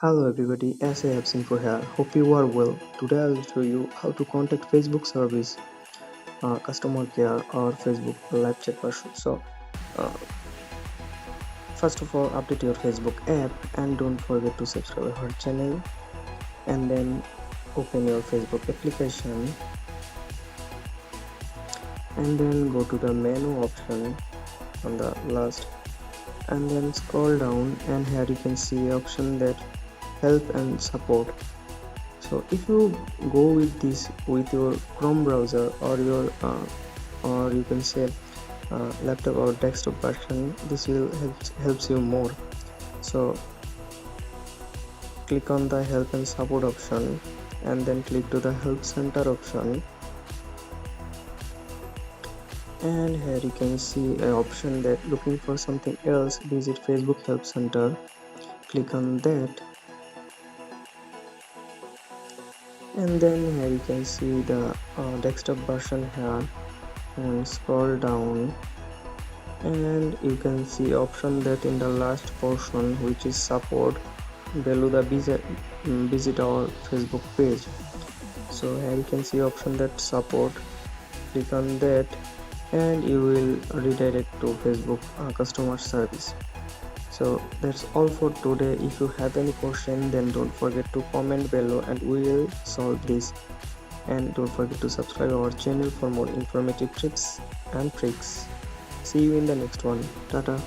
Hello everybody, as I have seen for here. Hope you are well. Today I will show you how to contact Facebook service, customer care or Facebook live chat version. Uh, First of all, update your Facebook app and don't forget to subscribe our channel. And then open your Facebook application and then go to the menu option on the last and then scroll down, and here you can see option that help and support. So if you go with this with your Chrome browser or your or you can say laptop or desktop version, this will helps you more. So click on the help and support option and then click to the help center option, and here you can see an option that looking for something else, visit Facebook help center. Click on that, and then here you can see the desktop version here, and scroll down and you can see option that in the last portion, which is support, below the visit our Facebook page. So here you can see option that support. Click on that and you will redirect to Facebook customer service. So that's all for today. If you have any question, then don't forget to comment below and we will solve this. And don't forget to subscribe our channel for more informative tips and tricks. See you in the next one. Tata.